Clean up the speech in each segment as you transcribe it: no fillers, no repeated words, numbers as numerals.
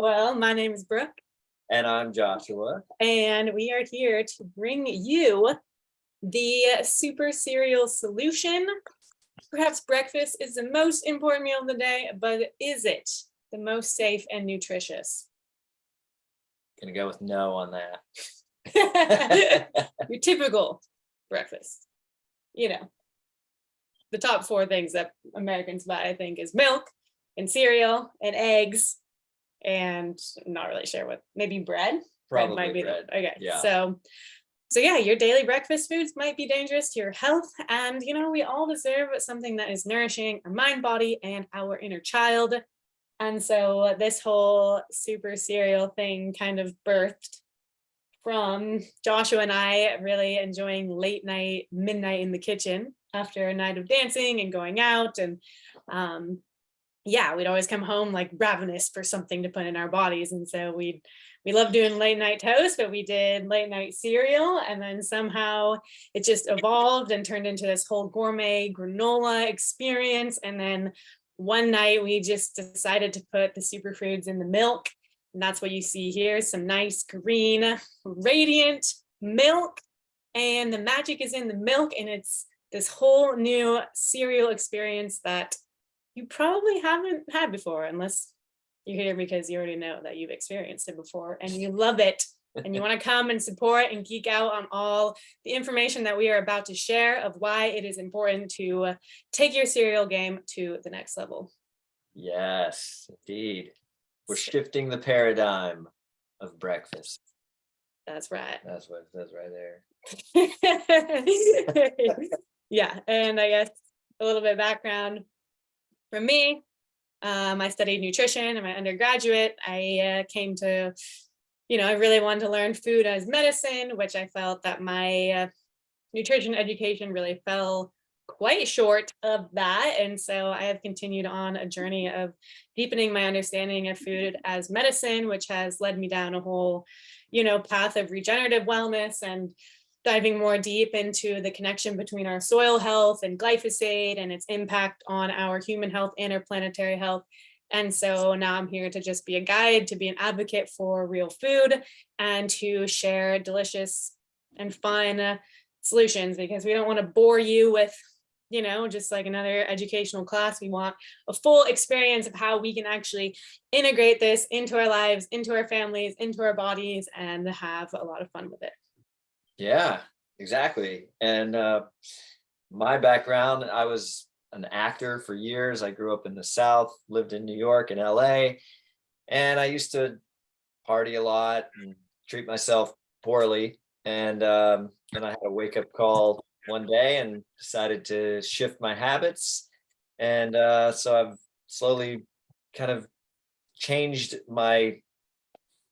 Well, my name is Brooke. And I'm Joshua. And we are here to bring you the super cereal solution. Perhaps breakfast is the most important meal of the day, but is it the most safe and nutritious? Gonna go with no on that. Your typical breakfast. The top 4 things that Americans buy, I think, is milk and cereal and eggs. And I'm not really sure what, maybe bread. Probably bread might be bread. Okay. Yeah. So yeah, your daily breakfast foods might be dangerous to your health, and we all deserve something that is nourishing our mind, body, and our inner child. And so this whole super cereal thing kind of birthed from Joshua and I really enjoying late night, midnight in the kitchen after a night of dancing and going out. And we'd always come home like ravenous for something to put in our bodies. And so we love doing late night toast, but we did late night cereal. And then somehow it just evolved and turned into this whole gourmet granola experience. And then one night we just decided to put the superfoods in the milk. And that's what you see here, some nice green, radiant milk. And the magic is in the milk. And it's this whole new cereal experience that you probably haven't had before, unless you're here because you already know that you've experienced it before and you love it and you want to come and support and geek out on all the information that we are about to share of why it is important to take your cereal game to the next level. Yes, indeed. We're shifting the paradigm of breakfast. That's right. That's what it says right there. Yeah, and I guess a little bit of background from me. I studied nutrition in my undergraduate. I came to, I really wanted to learn food as medicine, which I felt that my nutrition education really fell quite short of that. And so I have continued on a journey of deepening my understanding of food as medicine, which has led me down a whole, path of regenerative wellness and diving more deep into the connection between our soil health and glyphosate and its impact on our human health and our planetary health. And so now I'm here to just be a guide, to be an advocate for real food, and to share delicious and fun solutions, because we don't want to bore you with, just like another educational class. We want a full experience of how we can actually integrate this into our lives, into our families, into our bodies, and have a lot of fun with it. Yeah, exactly. And my background, I was an actor for years. I grew up in the South, lived in New York and LA, and I used to party a lot and treat myself poorly. And then I had a wake-up call one day and decided to shift my habits. And so I've slowly kind of changed my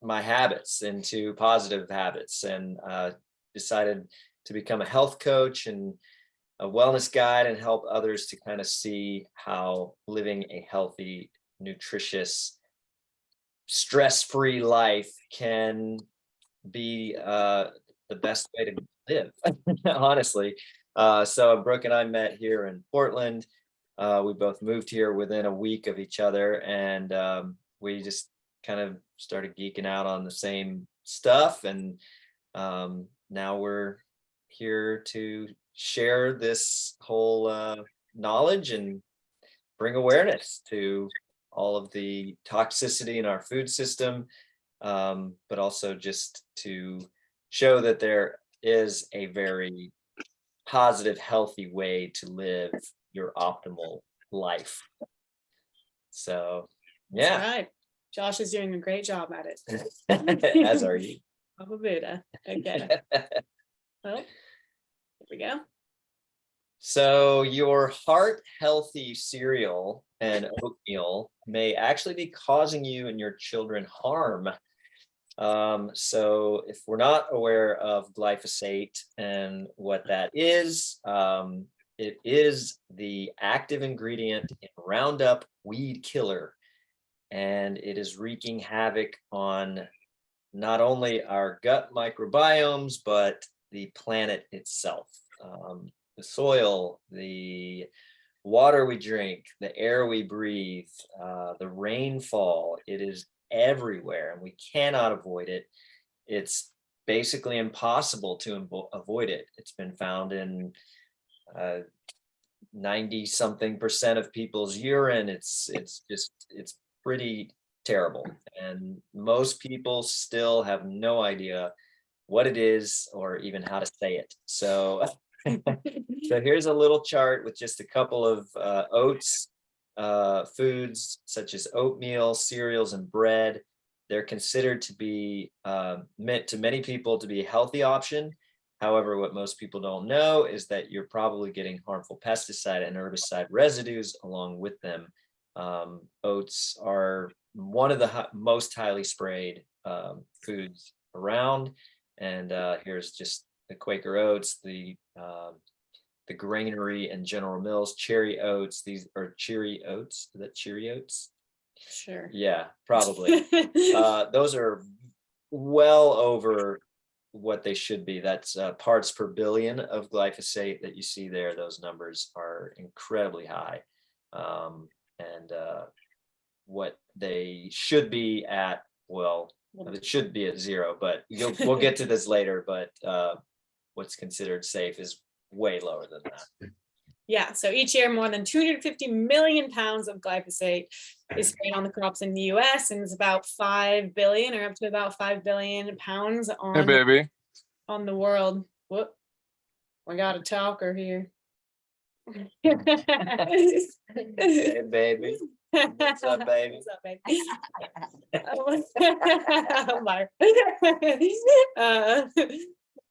habits into positive habits, and decided to become a health coach and a wellness guide and help others to kind of see how living a healthy, nutritious, stress-free life can be the best way to live, honestly. So Brooke and I met here in Portland. We both moved here within a week of each other, and we just kind of started geeking out on the same stuff. And now we're here to share this whole knowledge and bring awareness to all of the toxicity in our food system, but also just to show that there is a very positive, healthy way to live your optimal life. So, yeah. That's right. Josh is doing a great job at it. As are you. Papa Buddha. Okay. Well, here we go. So your heart healthy cereal and oatmeal may actually be causing you and your children harm. So if we're not aware of glyphosate and what that is, it is the active ingredient in Roundup weed killer, and it is wreaking havoc on not only our gut microbiomes, but the planet itself, the soil, the water we drink, the air we breathe, the rainfall. It is everywhere and we cannot avoid it. It's basically impossible to avoid it. It's been found in 90 something percent of people's urine. It's pretty terrible. And most people still have no idea what it is or even how to say it. So, so here's a little chart with just a couple of oats, foods such as oatmeal, cereals, and bread. They're considered to be meant to many people to be a healthy option. However, what most people don't know is that you're probably getting harmful pesticide and herbicide residues along with them. Oats are one of the most highly sprayed foods around. And here's just the Quaker Oats, the Granary and General Mills Cherry Oats. These are Cherry Oats. Is that Cheerios? Sure. Yeah, probably. Those are well over what they should be. That's parts per billion of glyphosate that you see there. Those numbers are incredibly high. And what they should be at, well, it should be at 0, but we'll get to this later. But what's considered safe is way lower than that. Yeah, so each year more than 250 million pounds of glyphosate is sprayed on the crops in the US, and it's about 5 billion or up to about 5 billion pounds on, Hey, baby. on the world. Whoop, we got a talker here. Hey, baby. What's up, baby? What's up, baby?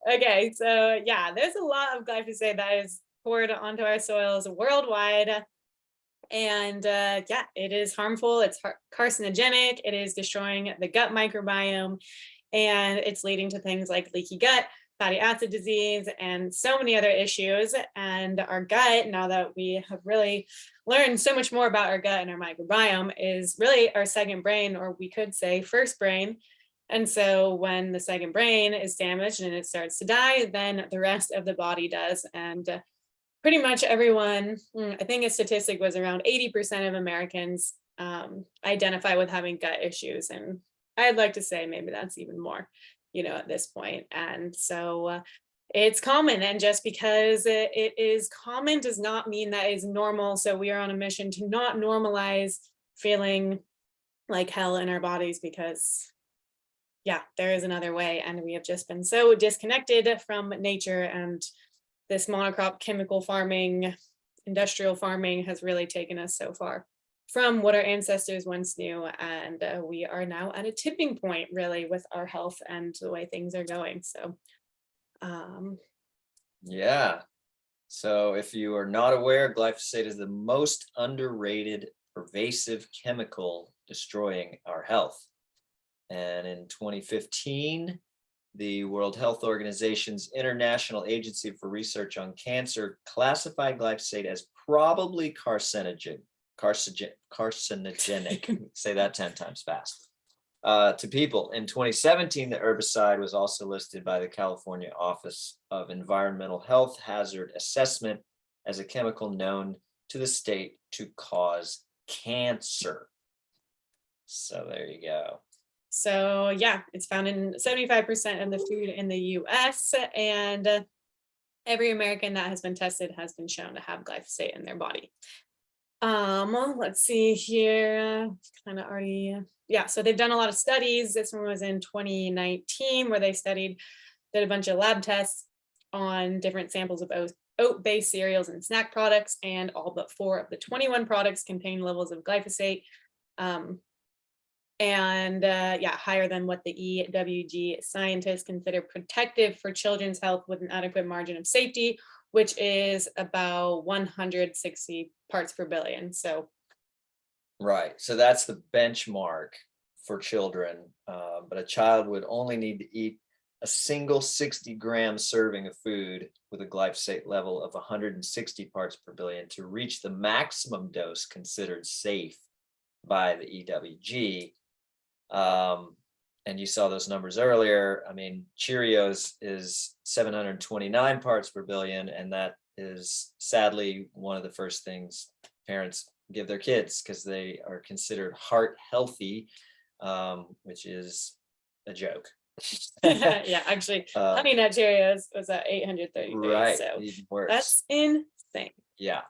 Okay, so yeah, there's a lot of glyphosate that is poured onto our soils worldwide. And yeah, it is harmful. It's carcinogenic. It is destroying the gut microbiome, and it's leading to things like leaky gut, fatty acid disease, and so many other issues. And our gut, now that we have really learned so much more about our gut and our microbiome, is really our second brain, or we could say first brain. And so when the second brain is damaged and it starts to die, then the rest of the body does. And pretty much everyone, I think a statistic was around 80% of Americans identify with having gut issues. And I'd like to say maybe that's even more, at this point. And so it's common. And just because it is common does not mean that is normal. So we are on a mission to not normalize feeling like hell in our bodies, because yeah, there is another way. And we have just been so disconnected from nature, and this monocrop chemical farming, industrial farming has really taken us so far from what our ancestors once knew. And we are now at a tipping point really with our health and the way things are going. So yeah. So if you are not aware, glyphosate is the most underrated pervasive chemical destroying our health. And in 2015, the World Health Organization's International Agency for Research on Cancer classified glyphosate as probably carcinogenic. Say that 10 times fast. To people. In 2017, the herbicide was also listed by the California Office of Environmental Health Hazard Assessment as a chemical known to the state to cause cancer. So there you go. So yeah, it's found in 75% of the food in the US, and every American that has been tested has been shown to have glyphosate in their body. Let's see here, kind of already, yeah, so they've done a lot of studies. This one was in 2019 where they did a bunch of lab tests on different samples of oat-based cereals and snack products, and all but 4 of the 21 products contain levels of glyphosate. Yeah, higher than what the EWG scientists consider protective for children's health with an adequate margin of safety, which is about 160 parts per billion. So, right. So that's the benchmark for children. But a child would only need to eat a single 60-gram serving of food with a glyphosate level of 160 parts per billion to reach the maximum dose considered safe by the EWG. And you saw those numbers earlier. I mean, Cheerios is 729 parts per billion, and that is sadly one of the first things parents give their kids because they are considered heart healthy, which is a joke. Yeah, actually, Honey Nut Cheerios was at 833. Right, So even worse. that's insane. Yeah.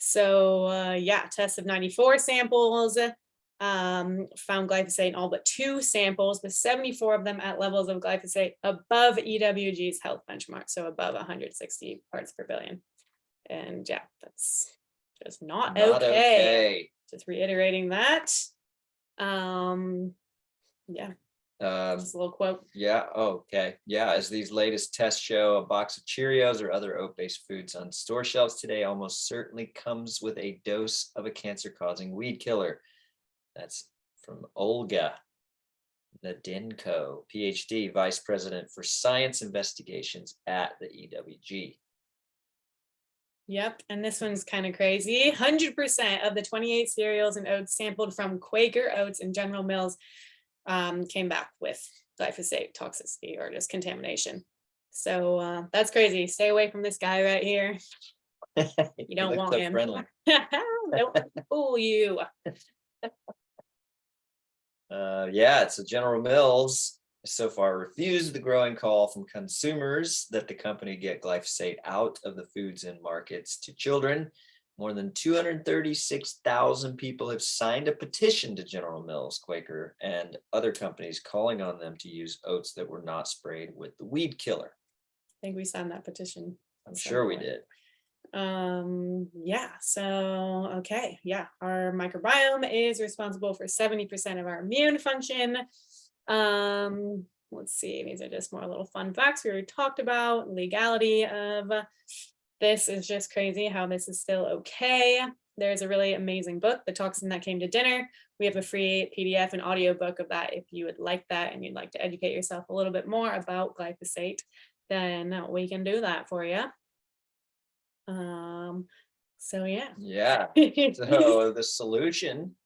Yeah, tests of 94 samples found glyphosate in all but 2 samples, with 74 of them at levels of glyphosate above EWG's health benchmark, so above 160 parts per billion. And yeah, that's just not okay. Just reiterating that. Yeah. Just a little quote. Yeah. Okay. Yeah. As these latest tests show, a box of Cheerios or other oat-based foods on store shelves today almost certainly comes with a dose of a cancer-causing weed killer. That's from Olga Nadinko, PhD, Vice President for Science Investigations at the EWG. Yep, and this one's kind of crazy. 100% of the 28 cereals and oats sampled from Quaker Oats and General Mills came back with glyphosate toxicity or just contamination. So that's crazy. Stay away from this guy right here. You don't want him. Friendly. Don't fool you. Yeah, so General Mills so far refused the growing call from consumers that the company get glyphosate out of the foods and markets to children. More than 236,000 people have signed a petition to General Mills, Quaker, and other companies calling on them to use oats that were not sprayed with the weed killer. I think we signed that petition. I'm sure we did. Yeah, so okay, yeah, our microbiome is responsible for 70% of our immune function. Let's see, these are just more little fun facts we already talked about. Legality of this is just crazy how this is still okay. There's a really amazing book, The Toxin That Came to Dinner. We have a free PDF and audio book of that if you would like that and you'd like to educate yourself a little bit more about glyphosate, then we can do that for you. So yeah. Yeah. So the solution,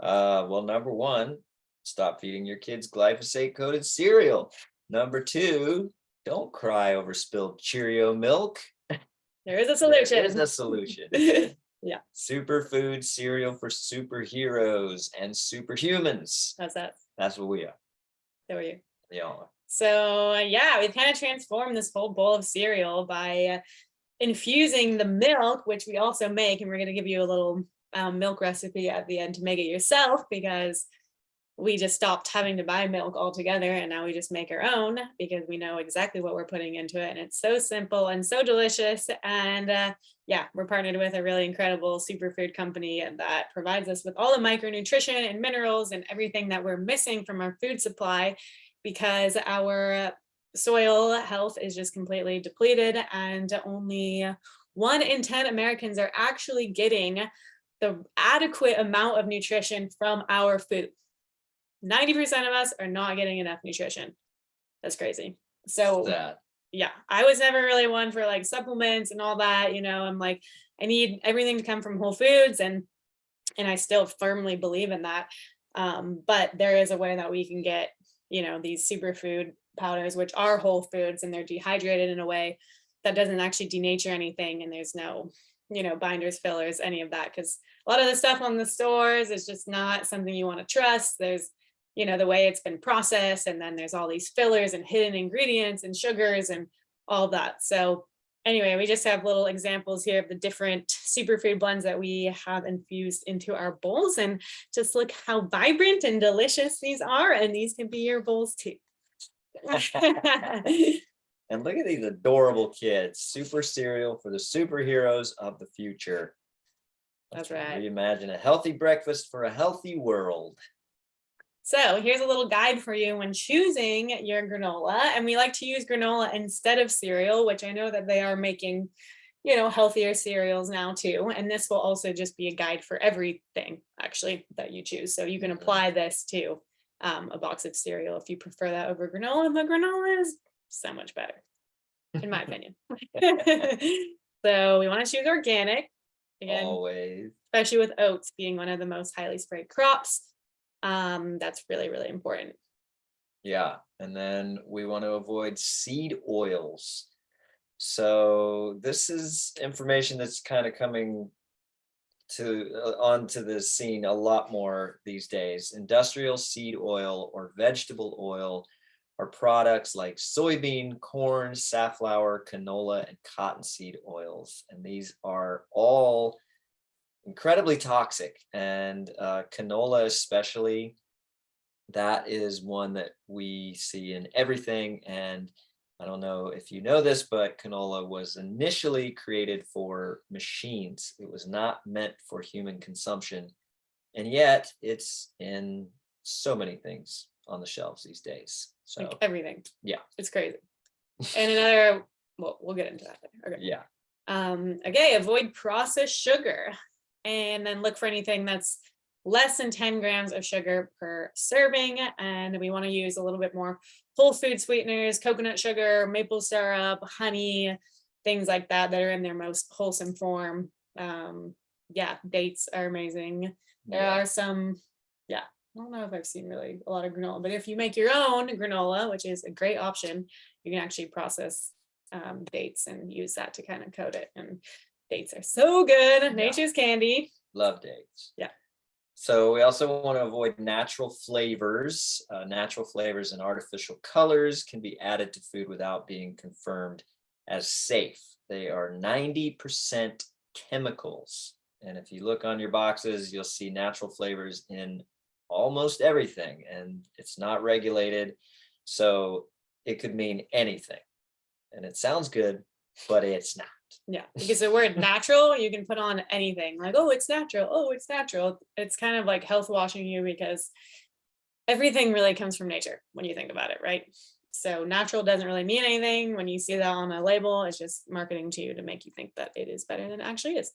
well, number 1, stop feeding your kids glyphosate coated cereal. Number 2, don't cry over spilled Cheerio milk. There is a solution. There is a solution. Yeah. Superfood cereal for superheroes and superhumans. How's that? That's what we are. There we are. Yeah. So yeah, we kind of transformed this whole bowl of cereal by infusing the milk, which we also make, and we're going to give you a little milk recipe at the end to make it yourself, because we just stopped having to buy milk altogether and now we just make our own because we know exactly what we're putting into it, and it's so simple and so delicious. And yeah, we're partnered with a really incredible superfood company that provides us with all the micronutrition and minerals and everything that we're missing from our food supply, because our soil health is just completely depleted, and only 1 in 10 Americans are actually getting the adequate amount of nutrition from our food. 90% of us are not getting enough nutrition. That's crazy. So yeah, I was never really one for like supplements and all that, you know. I'm like, I need everything to come from whole foods, and I still firmly believe in that. But there is a way that we can get, you know, these superfood powders, which are whole foods, and they're dehydrated in a way that doesn't actually denature anything, and there's no, you know, binders, fillers, any of that, because a lot of the stuff on the stores is just not something you want to trust. There's, you know, the way it's been processed, and then there's all these fillers and hidden ingredients and sugars and all that. So anyway, we just have little examples here of the different superfood blends that we have infused into our bowls, and just look how vibrant and delicious these are, and these can be your bowls too. And look at these adorable kids. Super cereal for the superheroes of the future. That's right. Reimagine a healthy breakfast for a healthy world. So here's a little guide for you when choosing your granola. And we like to use granola instead of cereal, which I know that they are making, you know, healthier cereals now too. And this will also just be a guide for everything actually that you choose. So you can apply this to a box of cereal if you prefer that over granola. But granola is so much better, in my opinion. So we want to choose organic. Again, always, especially with oats being one of the most highly sprayed crops. That's really, really important. Yeah. And then we want to avoid seed oils. So this is information that's kind of coming onto the scene a lot more these days. Industrial seed oil or vegetable oil are products like soybean, corn, safflower, canola, and cottonseed oils. And these are all incredibly toxic. And canola especially, that is one that we see in everything. And I don't know if you know this, but canola was initially created for machines. It was not meant for human consumption. And yet it's in so many things on the shelves these days. So Like everything. yeah. It's crazy. And another, well, we'll get into that later. Okay. Yeah. Okay, avoid processed sugar. And then look for anything that's less than 10 grams of sugar per serving. And we want to use a little bit more whole food sweeteners, coconut sugar, maple syrup, honey, things like that that are in their most wholesome form. Yeah, dates are amazing. There are some, yeah, I don't know if I've seen really a lot of granola, but if you make your own granola, which is a great option, you can actually process dates and use that to kind of coat it. And dates are so good. Nature's candy. Love dates. Yeah. So we also want to avoid natural flavors. Natural flavors and artificial colors can be added to food without being confirmed as safe. They are 90% chemicals. And if you look on your boxes, you'll see natural flavors in almost everything, and it's not regulated. So it could mean anything. And it sounds good, but it's not. Yeah, because the word natural, you can put on anything like, oh, it's natural. Oh, it's natural. It's kind of like health washing you because everything really comes from nature when you think about it, right? So natural doesn't really mean anything. When you see that on a label, it's just marketing to you to make you think that it is better than it actually is.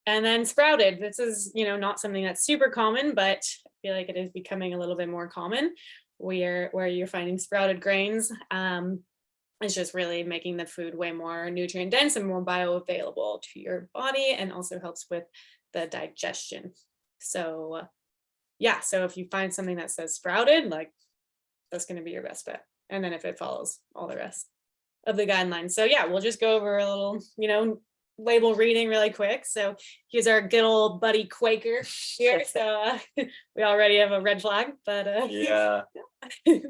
And then sprouted. This is, not something that's super common, but I feel like it is becoming a little bit more common where you're finding sprouted grains. It's just really making the food way more nutrient dense and more bioavailable to your body, and also helps with the digestion. So yeah, so if you find something that says sprouted, like that's going to be your best bet. And then if it follows all the rest of the guidelines. So yeah, we'll just go over a little, label reading really quick. So here's our good old buddy Quaker here. So we already have a red flag, but yeah.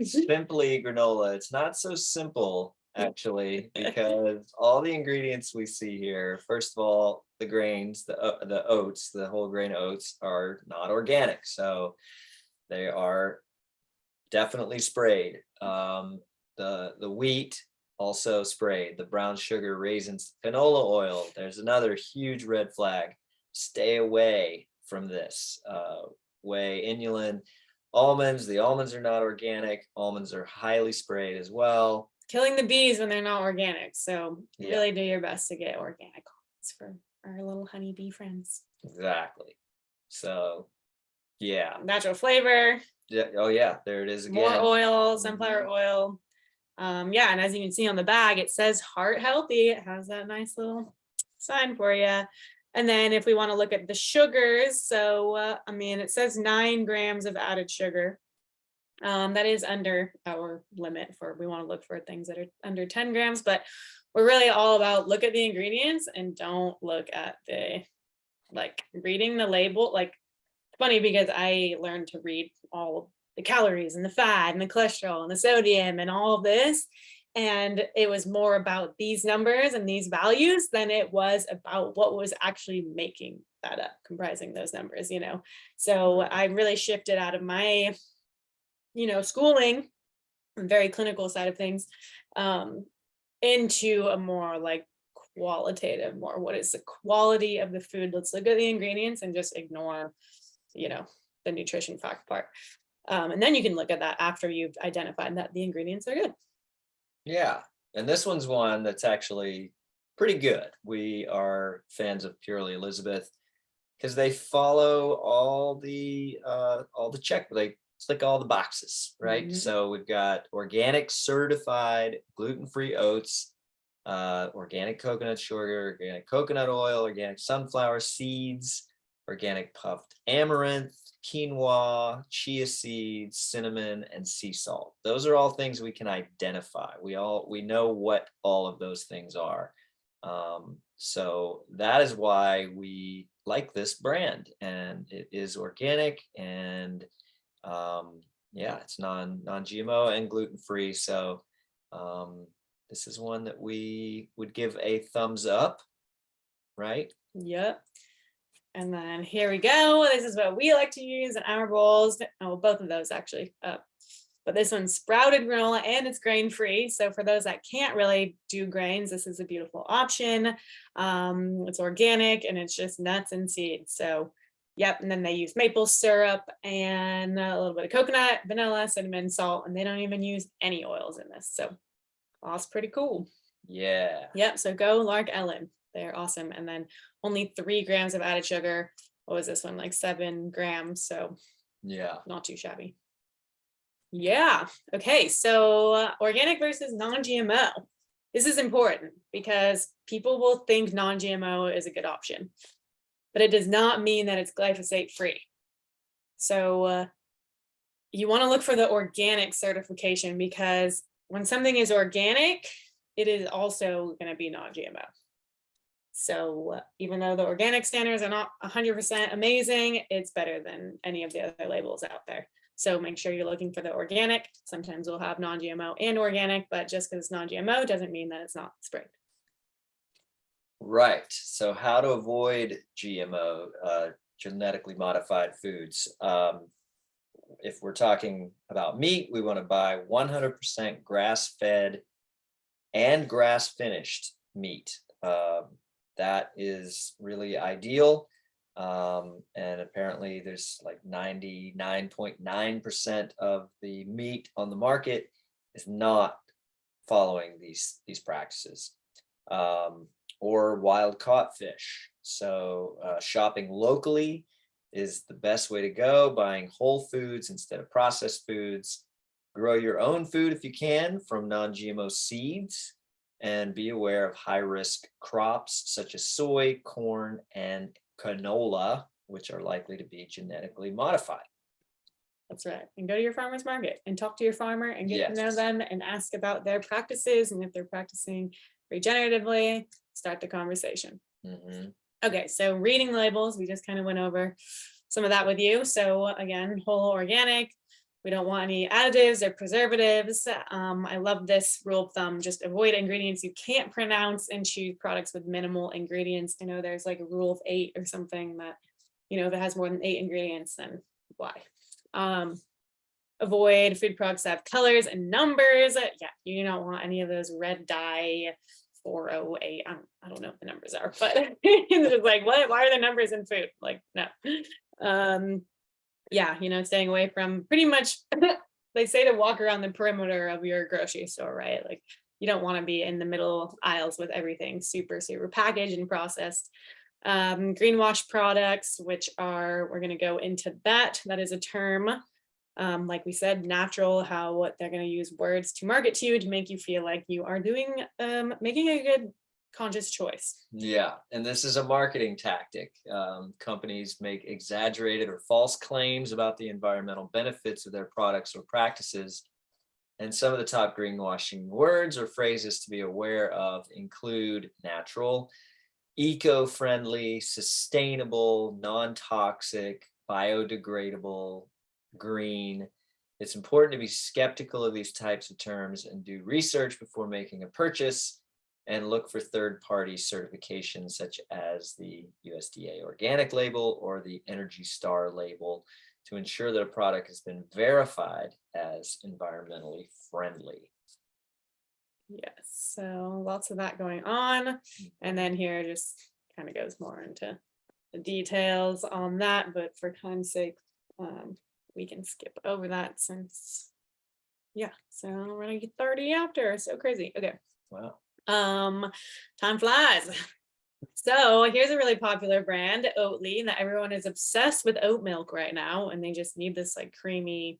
Simply granola. It's not so simple actually, because all the ingredients we see here, first of all, the grains, the oats, the whole grain oats are not organic. So they are definitely sprayed. The wheat also sprayed, the brown sugar, raisins, canola oil. There's another huge red flag. Stay away from this. Whey, inulin, almonds. The almonds are not organic. Almonds are highly sprayed as well. Killing the bees when they're not organic. So really do your best to get organic almonds for our little honeybee friends. Exactly. So yeah. Natural flavor. Yeah. Oh yeah, there it is again. More oil, sunflower oil. Yeah, and as you can see on the bag, it says heart healthy. It has that nice little sign for you. And then if we want to look at the sugars, so it says 9 grams of added sugar. That is under our limit we want to look for things that are under 10 grams, but we're really all about look at the ingredients and don't look at reading the label. Like, funny because I learned to read all the calories and the fat and the cholesterol and the sodium and all of this. And it was more about these numbers and these values than it was about what was actually making that up, comprising those numbers, So I really shifted out of my, schooling, very clinical side of things, into a more qualitative, more what is the quality of the food? Let's look at the ingredients and just ignore, the nutrition fact part. And then you can look at that after you've identified that the ingredients are good. Yeah. And this one's one that's actually pretty good. We are fans of Purely Elizabeth because they follow all the check, they click all the boxes, right? Mm-hmm. So we've got organic certified gluten-free oats, organic coconut sugar, organic coconut oil, organic sunflower seeds, organic puffed amaranth, quinoa, chia seeds, cinnamon, and sea salt. Those are all things we can identify. We know what all of those things are. So that is why we like this brand, and it is organic, and yeah, it's non-GMO and gluten-free. So this is one that we would give a thumbs up, right? Yep. And then here we go. This is what we like to use in our bowls. Oh, both of those actually. But this one's sprouted granola and it's grain free. So for those that can't really do grains, this is a beautiful option. It's organic and it's just nuts and seeds. So yep. And then they use maple syrup and a little bit of coconut, vanilla, cinnamon, salt, and they don't even use any oils in this. So that's pretty cool. Yeah. Yep. So go Lark Ellen. They're awesome. And then only 3 grams of added sugar. What was this one? Like 7 grams. So yeah, not too shabby. Yeah. Okay. So organic versus non-GMO. This is important because people will think non-GMO is a good option, but it does not mean that it's glyphosate free. So you want to look for the organic certification, because when something is organic, it is also going to be non-GMO. So even though the organic standards are not 100% amazing, it's better than any of the other labels out there. So make sure you're looking for the organic. Sometimes we'll have non-GMO and organic, but just because it's non-GMO doesn't mean that it's not sprayed. Right. So how to avoid GMO, genetically modified foods. If we're talking about meat, we want to buy 100% grass-fed and grass-finished meat. That is really ideal. And apparently there's like 99.9% of the meat on the market is not following these practices. Or wild caught fish. So shopping locally is the best way to go, buying whole foods instead of processed foods. Grow your own food if you can from non-GMO seeds, and be aware of high-risk crops such as soy, corn, and canola, which are likely to be genetically modified. That's right. And go to your farmer's market and talk to your farmer and get to know Yes. them and ask about their practices. And if they're practicing regeneratively, start the conversation. Mhm. Okay, so reading labels, we just kind of went over some of that with you. So again, whole organic. We don't want any additives or preservatives. I love this rule of thumb: just avoid ingredients you can't pronounce and choose products with minimal ingredients. I know there's like a rule of 8 or something that, you know, if it has more than 8 ingredients, then why? Avoid food products that have colors and numbers. Yeah, you don't want any of those red dye 408. I don't know what the numbers are, but it's just like, what? Why are there numbers in food? Like, no. Yeah, you know, staying away from pretty much, they say to walk around the perimeter of your grocery store, right? Like, you don't want to be in the middle aisles with everything super packaged and processed. Greenwash products, which are, we're going to go into that. That is a term, like we said, natural, how they're going to use words to market to you to make you feel like you are doing, making a good conscious choice. Yeah, and this is a marketing tactic. Companies make exaggerated or false claims about the environmental benefits of their products or practices. And some of the top greenwashing words or phrases to be aware of include natural, eco-friendly, sustainable, non-toxic, biodegradable, green. It's important to be skeptical of these types of terms and do research before making a purchase, and look for third-party certifications such as the USDA organic label or the Energy Star label to ensure that a product has been verified as environmentally friendly. Yes, so lots of that going on. And then here just kind of goes more into the details on that, but for time's sake, we can skip over that since, yeah, so we're gonna get 30 after, so crazy. Okay. Wow. Time flies. So here's a really popular brand, Oatly, that everyone is obsessed with oat milk right now, and they just need this like creamy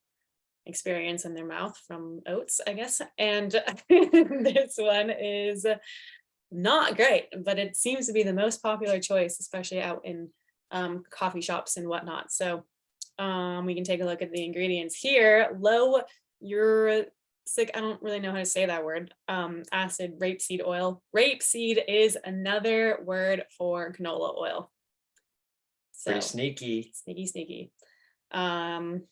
experience in their mouth from oats, I guess. And this one is not great, but it seems to be the most popular choice, especially out in coffee shops and whatnot. So we can take a look at the ingredients here. Low it's like, I don't really know how to say that word. Acid rapeseed oil. Rapeseed is another word for canola oil. Pretty So sneaky. sneaky. And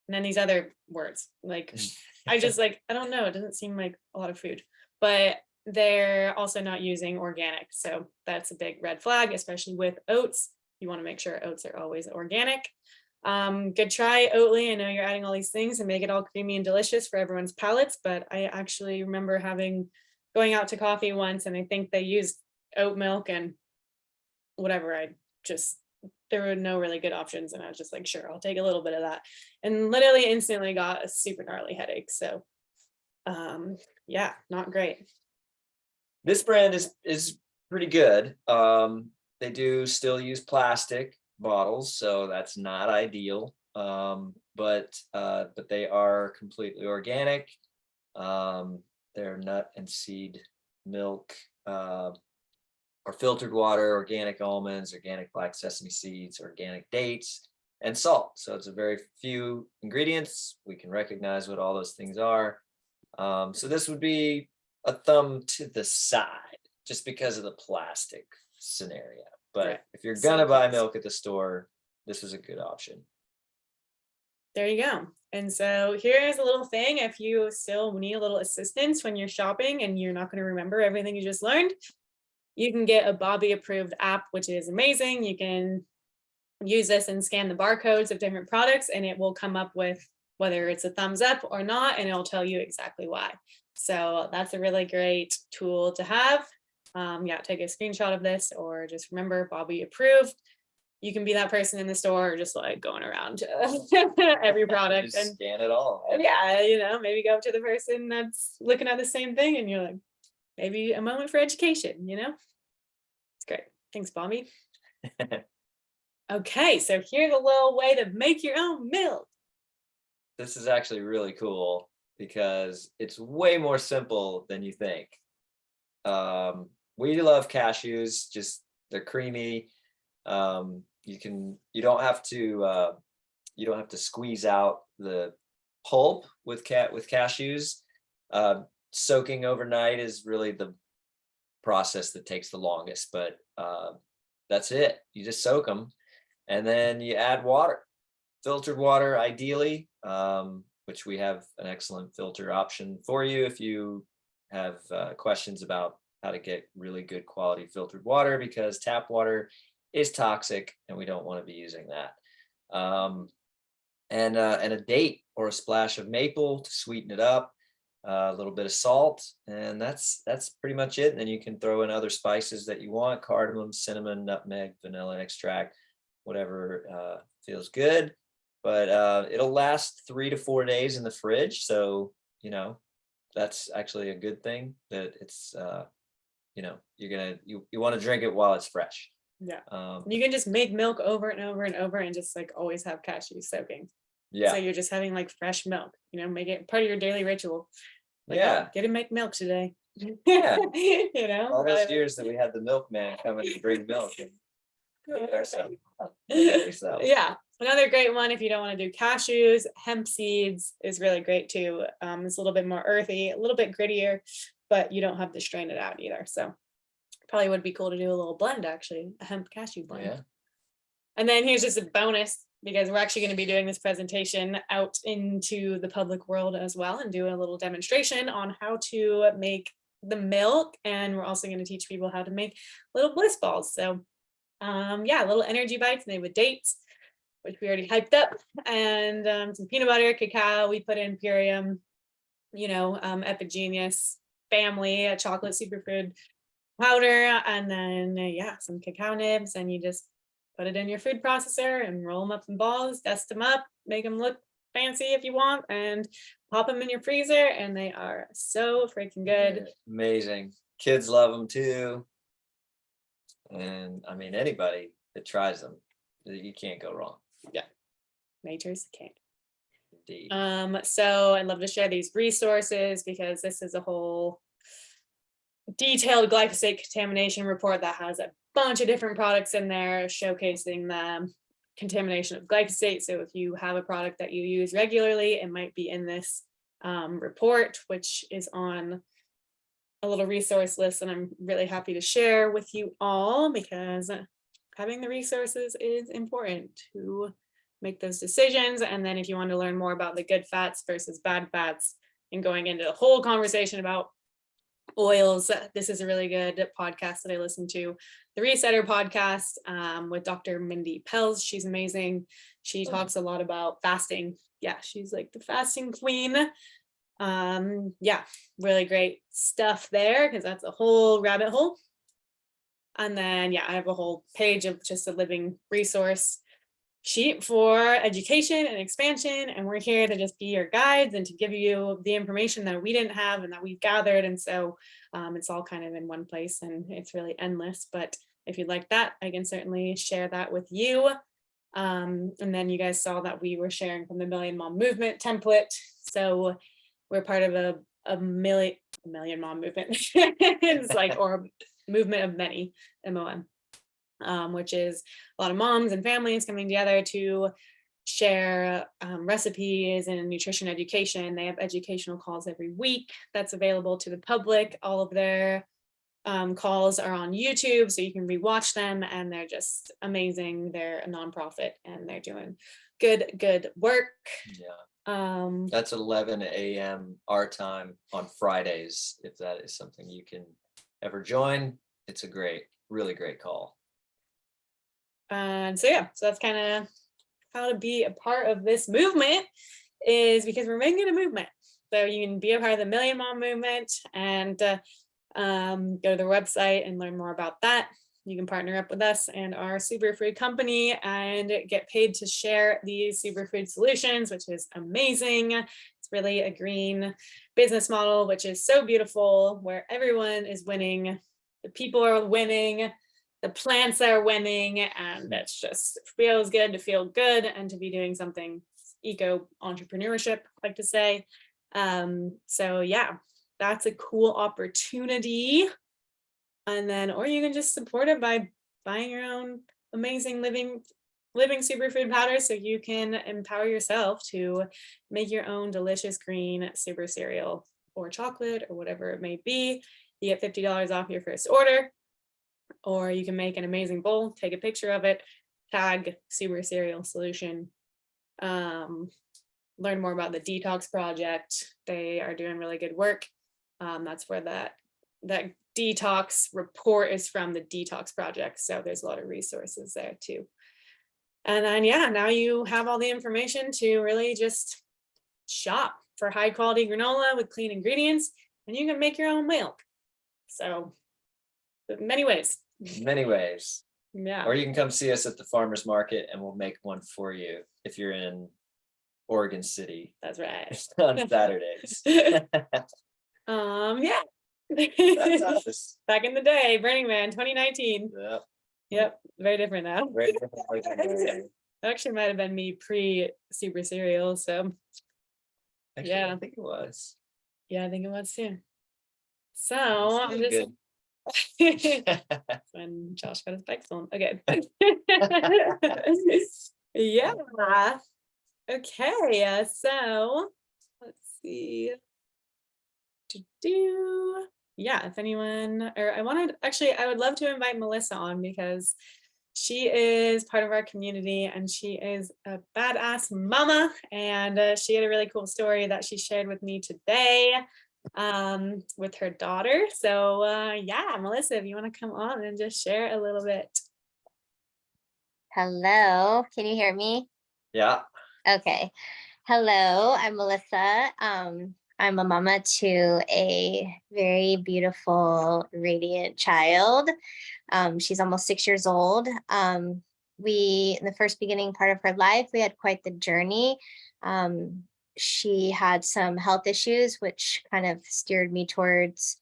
then these other words, like, I just like, I don't know, it doesn't seem like a lot of food, but they're also not using organic. So that's a big red flag, especially with oats. You want to make sure oats are always organic. Good try, Oatly. I know you're adding all these things and make it all creamy and delicious for everyone's palates, but I actually remember going out to coffee once, and I think they used oat milk and whatever. There were no really good options, and I was just like, sure, I'll take a little bit of that, and literally instantly got a super gnarly headache. So yeah, not great. This brand is pretty good. They do still use plastic bottles, so that's not ideal. But they are completely organic. Their nut and seed milk, or filtered water, organic almonds, organic black sesame seeds, organic dates, and salt. So it's a very few ingredients. We can recognize what all those things are. So this would be a thumb to the side just because of the plastic scenario. But Right. if you're So gonna buy close. milk at the store, this is a good option. There you go. And so here's a little thing. If you still need a little assistance when you're shopping and you're not going to remember everything you just learned, you can get a Bobby approved app, which is amazing. You can use this and scan the barcodes of different products, and it will come up with whether it's a thumbs up or not, and it'll tell you exactly why. So that's a really great tool to have. Yeah, take a screenshot of this, or just remember Bobby approved. You can be that person in the store, just like going around every product Just and scan it all. yeah, maybe go up to the person that's looking at the same thing, and you're like, maybe a moment for education. It's great. Thanks, Bobby. Okay, so here's a little way to make your own milk. This is actually really cool because it's way more simple than you think. We love cashews, just they're creamy. You don't have to squeeze out the pulp with cashews. Soaking overnight is really the process that takes the longest, but that's it. You just soak them, and then you add water, filtered water ideally, which we have an excellent filter option for you if you have questions about how to get really good quality filtered water, because tap water is toxic and we don't want to be using that. And a date or a splash of maple to sweeten it up, a little bit of salt, and that's pretty much it. And then you can throw in other spices that you want: cardamom, cinnamon, nutmeg, vanilla extract, whatever feels good. But it'll last 3 to 4 days in the fridge, so that's actually a good thing, that it's you want to drink it while it's fresh. Yeah. You can just make milk over and over and over and just like always have cashews soaking. Yeah. So you're just having like fresh milk, make it part of your daily ritual. Like, Yeah. oh, get to make milk today. Yeah. All those really. years that we had the milkman coming to bring milk and ourselves. Yeah. Another great one, if you don't want to do cashews, hemp seeds is really great too. It's a little bit more earthy, a little bit grittier, but you don't have to strain it out either. So probably would be cool to do a little blend, actually, a hemp cashew blend. Yeah. And then here's just a bonus, because we're actually going to be doing this presentation out into the public world as well, and do a little demonstration on how to make the milk. And we're also going to teach people how to make little bliss balls. So yeah, little energy bites made with dates, which we already hyped up, and some peanut butter, cacao. We put in Purium, Epigenius family, a chocolate superfood powder, and then yeah, some cacao nibs, and you just put it in your food processor and roll them up in balls, dust them up, make them look fancy if you want, and pop them in your freezer, and they are so freaking good. Amazing. Kids love them too. And I mean, anybody that tries them, you can't go wrong. Yeah. Nature's king. Indeed. So I'd love to share these resources, because this is a whole detailed glyphosate contamination report that has a bunch of different products in there showcasing the contamination of glyphosate. So if you have a product that you use regularly, it might be in this report, which is on a little resource list, and I'm really happy to share with you all, because having the resources is important to make those decisions. And then if you want to learn more about the good fats versus bad fats and going into the whole conversation about oils, this is a really good podcast that I listen to, the Resetter podcast, with Dr. Mindy Pelz. She's amazing. She talks a lot about fasting. Yeah, she's like the fasting queen. Yeah, really great stuff there, because that's a whole rabbit hole. And then, yeah, I have a whole page of just a living resource sheet for education and expansion. And we're here to just be your guides and to give you the information that we didn't have and that we've gathered. And so it's all kind of in one place, and it's really endless. But if you'd like that, I can certainly share that with you. And then you guys saw that we were sharing from the Million Mom Movement template. So we're part of a million mom movement. It's like, or movement of many, MOM, which is a lot of moms and families coming together to share recipes and nutrition education. They have educational calls every week that's available to the public. All of their calls are on YouTube, so you can rewatch them, and they're just amazing. They're a nonprofit, and they're doing good work. Yeah. That's 11 a.m. our time on Fridays. If that is something you can ever join, it's a really great call. And so yeah, so that's kind of how to be a part of this movement, is because we're making it a movement. So you can be a part of the Million Mom movement and go to their website and learn more about that. You can partner up with us and our superfood company and get paid to share these superfood solutions, which is amazing. It's really a green business model, which is so beautiful, where everyone is winning. The people are winning, the plants are winning, and it just feels good to feel good and to be doing something eco entrepreneurship, I like to say. So yeah, that's a cool opportunity. And then, or you can just support it by buying your own amazing living superfood powder, so you can empower yourself to make your own delicious green super cereal or chocolate or whatever it may be. You get $50 off your first order, or you can make an amazing bowl, take a picture of it, tag Super Cereal Solution. Learn more about the Detox Project. They are doing really good work. That's where that detox report is from, the Detox Project. So there's a lot of resources there too. And then, yeah, now you have all the information to really just shop for high quality granola with clean ingredients, and you can make your own milk. So many ways. Yeah. Or you can come see us at the farmers market and we'll make one for you if you're in Oregon City. That's right. On Saturdays. Yeah. That's us. Back in the day, Burning Man 2019. Yep. Very different now. Very different. Actually might have been me pre Super Cereal. So Actually, yeah. I think it was. Yeah, I think it was too. So I'm just when Josh got his bike stolen. Okay. Yeah. Okay. So let's see. Yeah, if anyone, or I would love to invite Melissa on, because she is part of our community and she is a badass mama, and she had a really cool story that she shared with me today with her daughter. So yeah, Melissa, if you want to come on and just share a little bit. Hello, can you hear me? Yeah. Okay. Hello, I'm Melissa. I'm a mama to a very beautiful, radiant child. She's almost 6 years old. In the first beginning part of her life, we had quite the journey. She had some health issues, which kind of steered me towards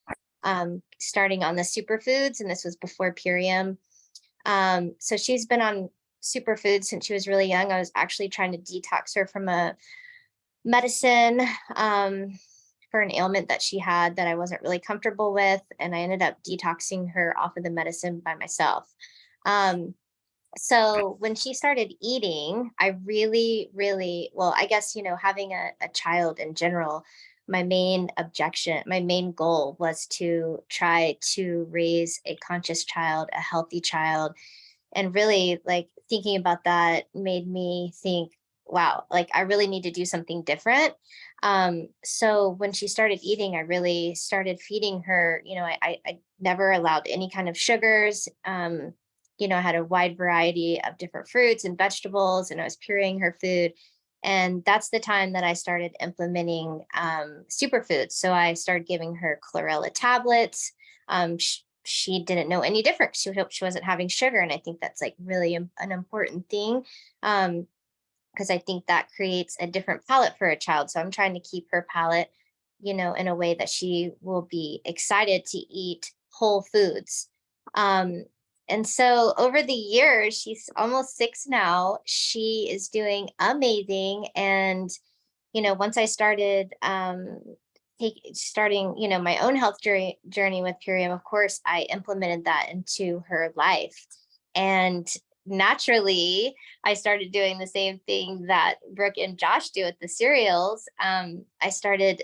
starting on the superfoods, and this was before Purium. So she's been on superfoods since she was really young. I was actually trying to detox her from a medicine for an ailment that she had that I wasn't really comfortable with, and I ended up detoxing her off of the medicine by myself. So when she started eating, I really, well, I guess, having a child in general, my main goal was to try to raise a conscious child, a healthy child. And really, like, thinking about that made me think, wow, like I really need to do something different. So when she started eating, I really started feeding her. I never allowed any kind of sugars. I had a wide variety of different fruits and vegetables, and I was pureeing her food. And that's the time that I started implementing superfoods. So I started giving her chlorella tablets. She didn't know any different. She hoped she wasn't having sugar. And I think that's like really an important thing. Because I think that creates a different palate for a child. So I'm trying to keep her palate, in a way that she will be excited to eat whole foods. And so over the years, she's almost 6 now. She is doing amazing. And, once I started starting, my own health journey with Purium, of course, I implemented that into her life. And naturally, I started doing the same thing that Brooke and Josh do with the cereals. I started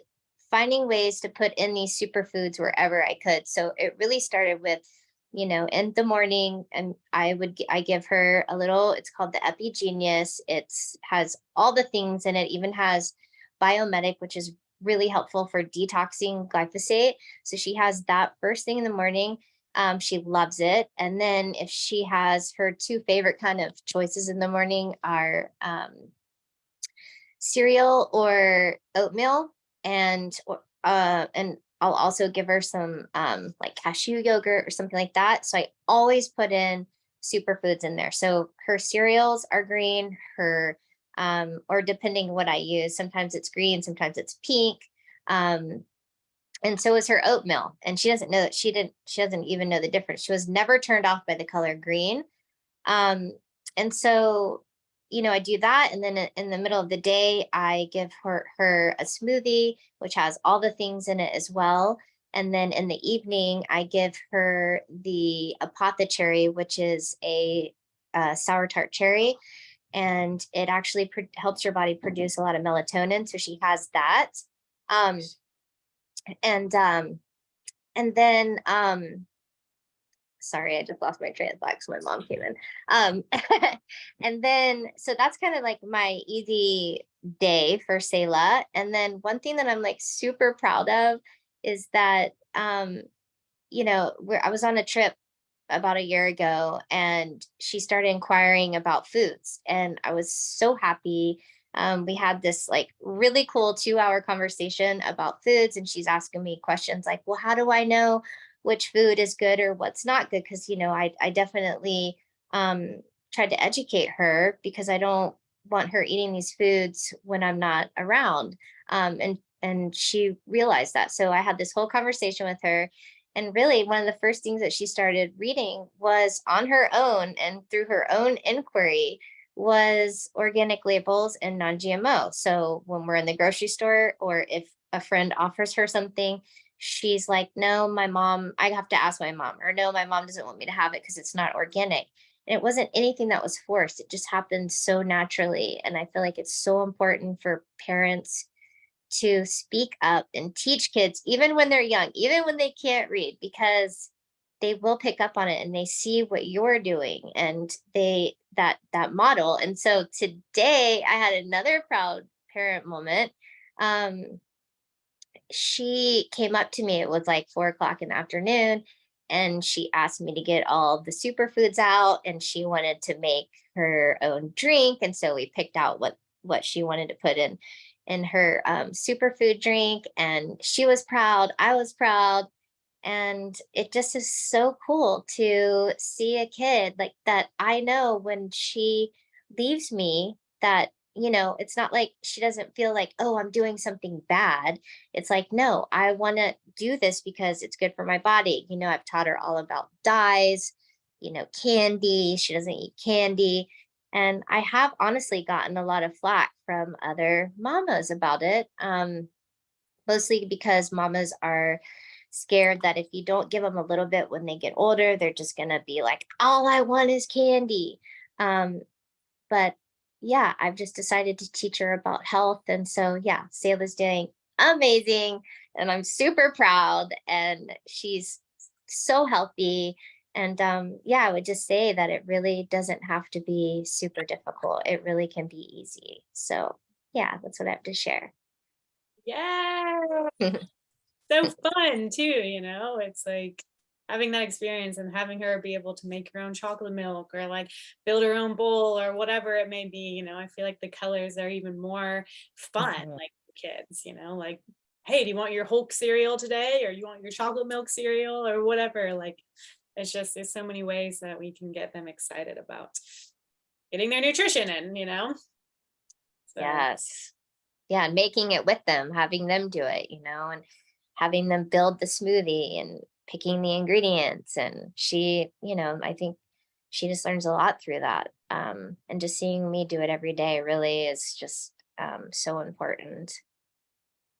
finding ways to put in these superfoods wherever I could. So it really started with, in the morning, and I give her a little, it's called the Epigenius. It has all the things in it, even has Biomedic, which is really helpful for detoxing glyphosate. So she has that first thing in the morning. She loves it. And then if she has her 2 favorite kind of choices in the morning are cereal or oatmeal, and I'll also give her some like cashew yogurt or something like that. So I always put in superfoods in there. So her cereals are green, or depending what I use, sometimes it's green, sometimes it's pink. And so is her oatmeal. And she doesn't know that she doesn't even know the difference. She was never turned off by the color green. And so, I do that. And then in the middle of the day, I give her a smoothie, which has all the things in it as well. And then in the evening, I give her the apothecary, which is a sour tart cherry. And it actually helps your body produce a lot of melatonin. So she has that. And then sorry, I just lost my train of thought because my mom came in. And then, so that's kind of like my easy day for Selah. And then one thing that I'm like super proud of is that, I was on a trip about a year ago, and she started inquiring about foods, and I was so happy. We had this like really cool 2-hour conversation about foods, and she's asking me questions like, well, how do I know which food is good or what's not good? Because, I definitely tried to educate her, because I don't want her eating these foods when I'm not around. And she realized that. So I had this whole conversation with her. And really, one of the first things that she started reading was on her own and through her own inquiry was organic labels and non-GMO. So when we're in the grocery store, or if a friend offers her something, she's like, no, my mom, I have to ask my mom, or no, my mom doesn't want me to have it because it's not organic. And it wasn't anything that was forced. It just happened so naturally. And I feel like it's so important for parents to speak up and teach kids, even when they're young, even when they can't read, because they will pick up on it and they see what you're doing, and that model. And so today I had another proud parent moment. She came up to me, it was like 4 o'clock in the afternoon, and she asked me to get all the superfoods out, and she wanted to make her own drink. And so we picked out what she wanted to put in her superfood drink, and she was proud, I was proud. And it just is so cool to see a kid like that. I know when she leaves me that, it's not like she doesn't feel like, oh, I'm doing something bad. It's like, no, I want to do this because it's good for my body. I've taught her all about dyes, candy. She doesn't eat candy. And I have honestly gotten a lot of flack from other mamas about it, mostly because mamas are scared that if you don't give them a little bit when they get older, they're just going to be like, all I want is candy. But yeah, I've just decided to teach her about health. And so, yeah, Selah's doing amazing. And I'm super proud. And she's so healthy. And yeah, I would just say that it really doesn't have to be super difficult. It really can be easy. So yeah, that's what I have to share. Yeah. So fun too, it's like having that experience and having her be able to make her own chocolate milk or like build her own bowl or whatever it may be. I feel like the colors are even more fun, like for kids, like, hey, do you want your Hulk cereal today, or you want your chocolate milk cereal or whatever? Like, there's so many ways that we can get them excited about getting their nutrition in. So Yes. Yeah, and making it with them, having them do it, and having them build the smoothie and picking the ingredients. And she, I think she just learns a lot through that. And just seeing me do it every day really is just so important.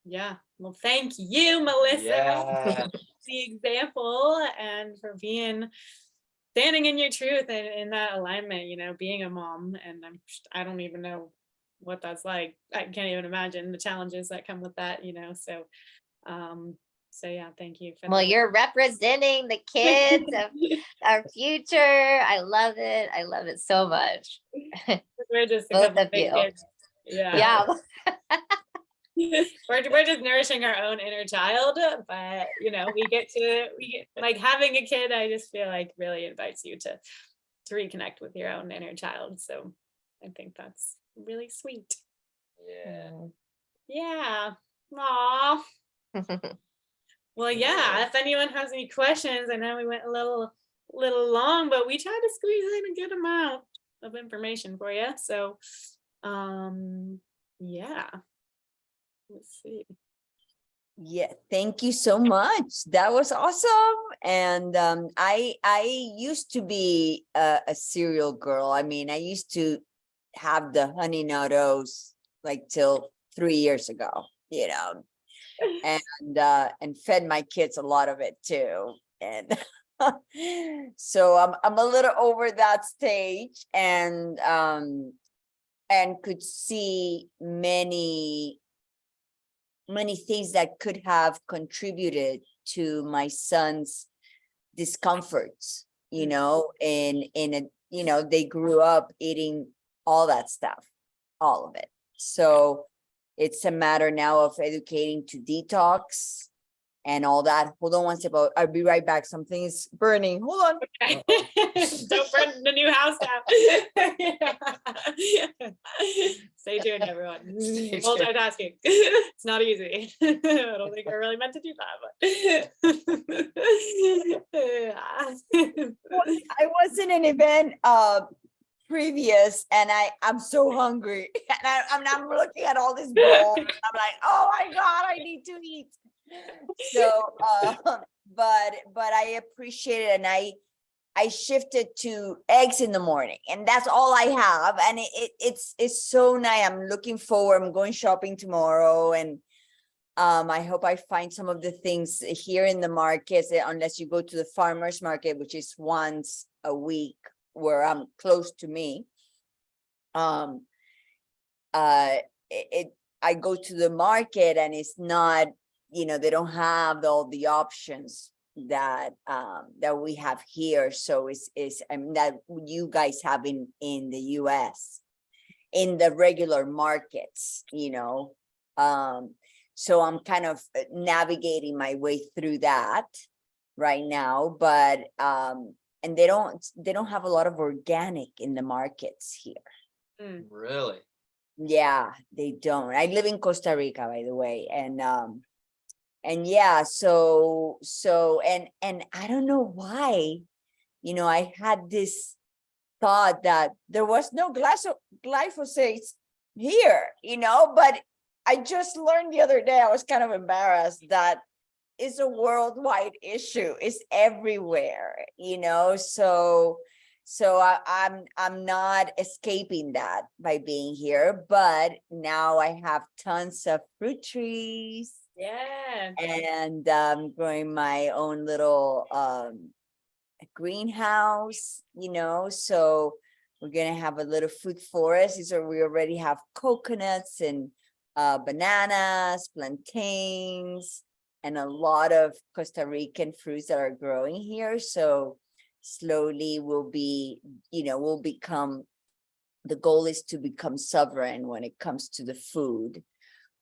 yeah, well, thank you, Melissa, Yeah. the example and for standing in your truth and in that alignment, being a mom. And I don't even know what that's like. I can't even imagine the challenges that come with that, so yeah, thank you for Well, that. you're representing the kids of our future. I love it. I love it so much. We're just a Both couple of big you. kids. Yeah. we're just nourishing our own inner child, but we get like having a kid. I just feel like really invites you to reconnect with your own inner child. So I think that's really sweet. Yeah. Yeah. Aw. Well, yeah. If anyone has any questions, I know we went a little long, but we tried to squeeze in a good amount of information for you. So, yeah. Let's see. Yeah, thank you so much. That was awesome. And I used to be a cereal girl. I mean, I used to have the Honey Nut Oats like till 3 years ago, and fed my kids a lot of it too. And so I'm a little over that stage, and could see many things that could have contributed to my son's discomforts, in a, they grew up eating all that stuff, all of it. So it's a matter now of educating to detox and all that. Hold on one second. I'll be right back. Something is burning. Hold on. Okay. Don't burn the new house down. Stay tuned, everyone. Multitasking. It's not easy. I don't think I really meant to do that, but I was in an event previous, and I'm so hungry, and I'm looking at all this bowl, and I'm like, oh my God, I need to eat. So but I appreciate it, and I shifted to eggs in the morning, and that's all I have, and it's so nice. I'm looking forward. I'm going shopping tomorrow, and I hope I find some of the things here in the markets, unless you go to the farmers market, which is once a week where I'm close to me. I go to the market, and it's not, they don't have all the options that we have here. So it's that you guys have in the US in the regular markets, so I'm kind of navigating my way through that right now, but and they don't have a lot of organic in the markets here. Really? Yeah, they don't. I live in Costa Rica, by the way, and yeah, so and I don't know why, I had this thought that there was no glyphosate here, but I just learned the other day, I was kind of embarrassed, that it's a worldwide issue. It's everywhere, so I'm not escaping that by being here, but now I have tons of fruit trees. yeah. And growing my own little greenhouse, so we're gonna have a little food forest. So we already have coconuts and bananas, plantains, and a lot of Costa Rican fruits that are growing here. So slowly we'll become, the goal is to become sovereign when it comes to the food.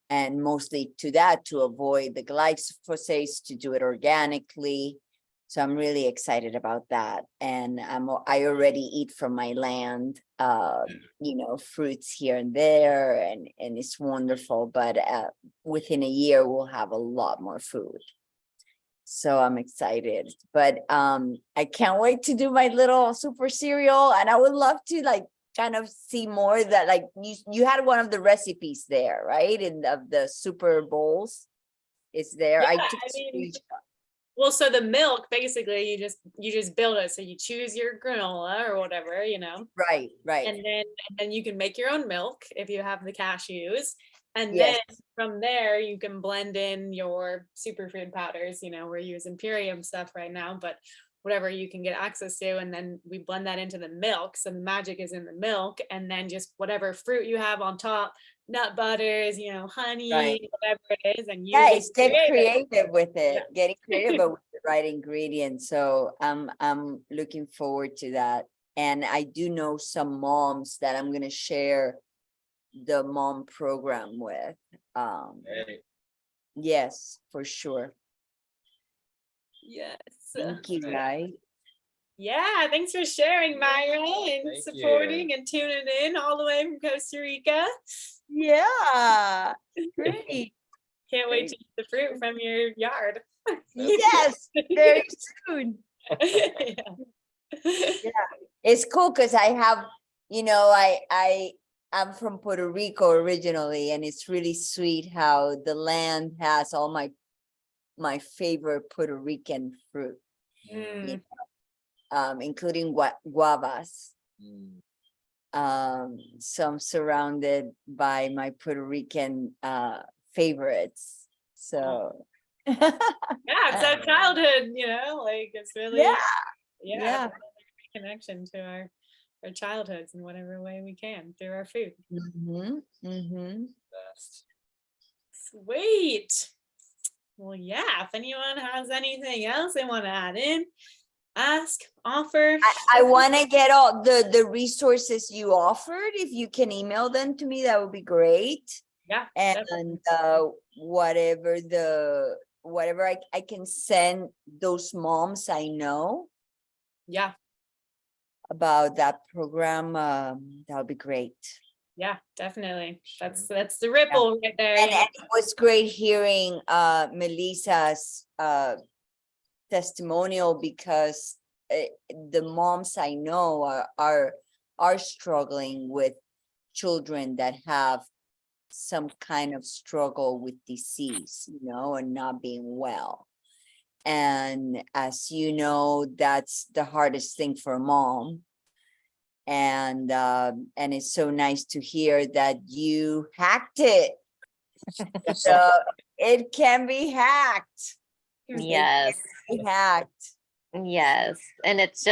And mostly to that, to avoid the glyphosates, to do it organically. So I'm really excited about that. And I already eat from my land, fruits here and there, and it's wonderful. But within a year, we'll have a lot more food. So I'm excited. But I can't wait to do my little super cereal. And I would love to kind of see more that you had one of the recipes there, right? Of the super bowls. It's there. Yeah, I took well, so the milk, basically, you just build it. So you choose your granola or whatever, Right. and then you can make your own milk if you have the cashews. And Yes. then from there, you can blend in your superfood powders. We're using Purium stuff right now, but whatever you can get access to. And then we blend that into the milk. So the magic is in the milk, and then just whatever fruit you have on top, nut butters, honey, Right. whatever it is. And you It's get creative with it, getting creative but with the right ingredients. So I'm looking forward to that. And I do know some moms that I'm gonna share the mom program with. Yes, for sure. Yes. Thank you, guys. Yeah, thanks for sharing, Myra, and Thank supporting and tuning in all the way from Costa Rica. Yeah, great. Can't wait to eat the fruit from your yard. Yes, very soon. Yeah. It's cool because I have, I'm from Puerto Rico originally, and it's really sweet how the land has all my favorite Puerto Rican fruit, including guavas. So I'm surrounded by my Puerto Rican favorites. So Yeah, it's our childhood, it's really yeah. connection to our childhoods in whatever way we can through our food. Best. Sweet. Well, yeah, if anyone has anything else they want to add in, ask, offer. I want to get all the resources you offered. If you can email them to me, that would be great. Yeah. And whatever I can send those moms I know. Yeah. About that program, that would be great. Yeah, definitely. That's the ripple right there. And it was great hearing Melissa's testimonial, because the moms I know are struggling with children that have some kind of struggle with disease, and not being well. And as you know, that's the hardest thing for a mom. And it's so nice to hear that you hacked it. So it can be hacked. Yes. Hacked. Yes. And it's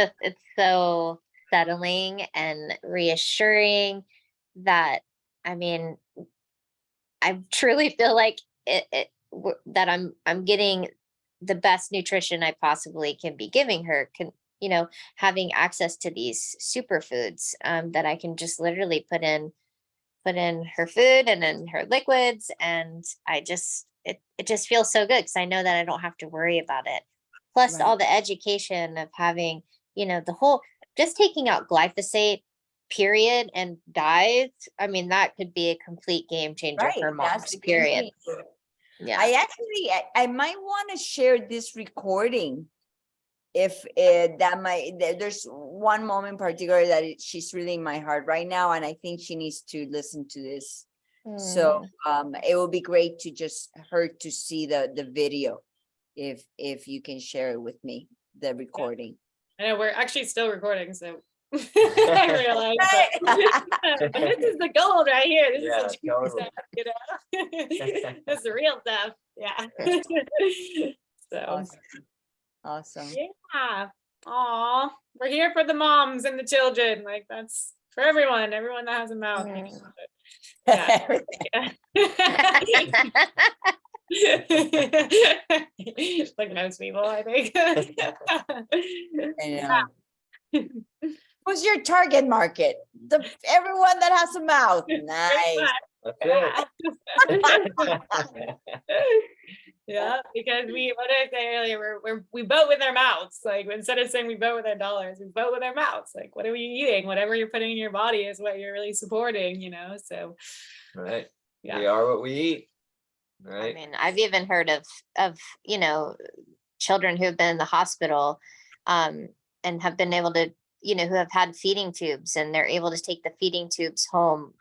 so settling and reassuring that, I truly feel like that I'm getting the best nutrition I possibly can be giving her, having access to these superfoods that I can just literally put in her food and in her liquids. And it just feels so good because I know that I don't have to worry about it. Plus all the education of having, the whole, just taking out glyphosate, period, and dyes. That could be a complete game changer for moms, period. Yeah. I might want to share this recording if there's one mom in particular that she's really in my heart right now, and I think she needs to listen to this. So it will be great to just her to see the video, if you can share it with me, the recording. I know we're actually still recording, so I realize, but this is the gold right here. This is the totally. stuff, that's the real stuff. Yeah. So Awesome. Yeah. Aw, we're here for the moms and the children. That's for everyone that has a mouth. Yeah. Like most people, I think. I know. Who's your target market? Everyone that has a mouth. Nice. That's it. Yeah, because what did I say earlier? We vote with our mouths. Like instead of saying we vote with our dollars, we vote with our mouths. Like what are we eating? Whatever you're putting in your body is what you're really supporting, So Right. yeah. We are what we eat. I Right. mean, I've even heard of children who have been in the hospital, and have been able to, who have had feeding tubes, and they're able to take the feeding tubes home.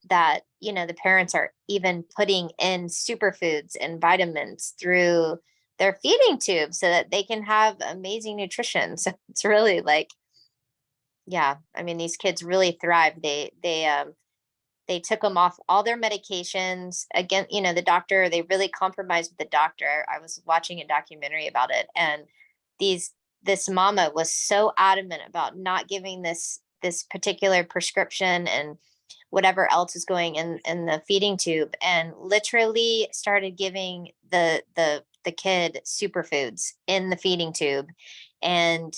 That the parents are even putting in superfoods and vitamins through their feeding tube so that they can have amazing nutrition. So it's really like, yeah, I mean, these kids really thrive. They took them off all their medications. Again, they really compromised with the doctor. I was watching a documentary about it, and this mama was so adamant about not giving this particular prescription and whatever else is going in the feeding tube, and literally started giving the kid superfoods in the feeding tube. And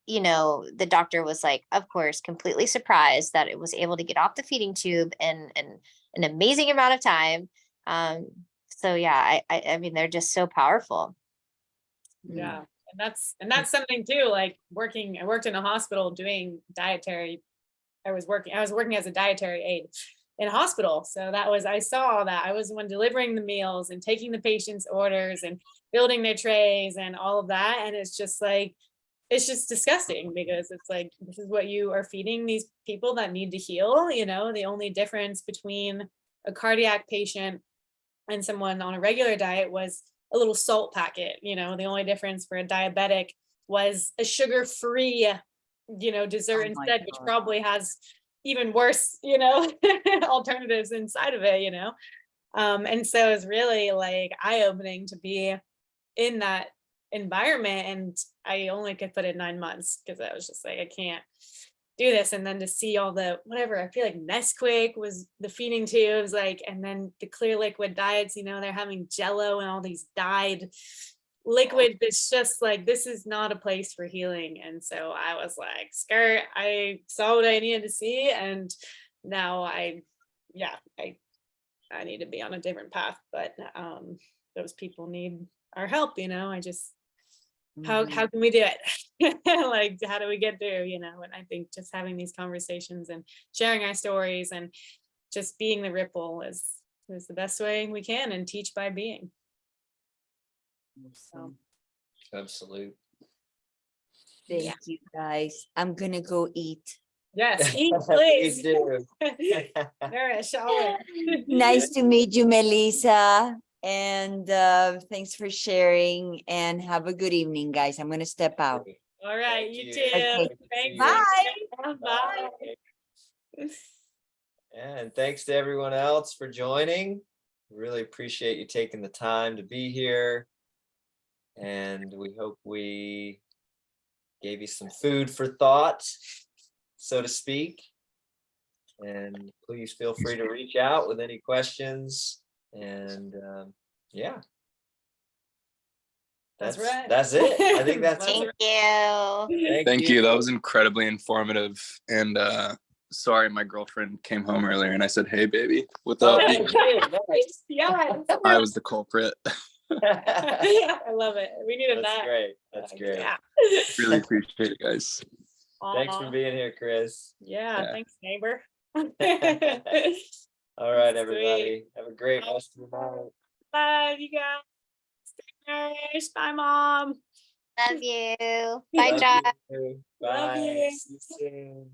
the doctor was like, of course, completely surprised that it was able to get off the feeding tube in an amazing amount of time. So yeah, I mean, they're just so powerful. Yeah. And that's something too, like I worked in a hospital doing dietary. I was working as a dietary aide in a hospital. So I saw that. I was the one delivering the meals and taking the patient's orders and building their trays and all of that. And it's just disgusting, because it's like, this is what you are feeding these people that need to heal. The only difference between a cardiac patient and someone on a regular diet was a little salt packet. The only difference for a diabetic was a sugar-free dessert instead, which probably has even worse, alternatives inside of it, and so it's really like eye-opening to be in that environment. And I only could put in 9 months because I was just like, I can't do this. And then to see all the whatever, I feel like Nesquik was the feeding tubes, like, and then the clear liquid diets, they're having Jello and all these dyed liquid. It's just like, this is not a place for healing. And so I was like, skirt, I saw what I needed to see, and now I need to be on a different path. But those people need our help. I just how can we do it? Like, how do we get through? And I think just having these conversations and sharing our stories and just being the ripple is the best way we can, and teach by being. So. Absolute. Thank you, guys. I'm gonna go eat. Yes, eat, please. Please do. Nourish always. Nice to meet you, Melissa. And thanks for sharing, and have a good evening, guys. I'm gonna step out. All right, Thank you you. too. Okay. Thanks. Bye. Bye. And thanks to everyone else for joining. Really appreciate you taking the time to be here. And we hope we gave you some food for thought, so to speak. And please feel free to reach out with any questions. And yeah. That's right. That's it. I think that's Thank it. you. Thank you. That was incredibly informative. And sorry, my girlfriend came home earlier and I said, "Hey, baby, what's up?" Nice. Yeah. I was the culprit. I love it. We needed That's that. great. That's great. Yeah. Really appreciate it, guys. Thanks for being here, Chris. Yeah. Thanks, neighbor. All right, Sweet. everybody. Have a great rest of the night. Bye, you guys. Stay nourished. Bye, Mom. Love you. Bye, Love Josh. you. Love Bye. you. See you soon.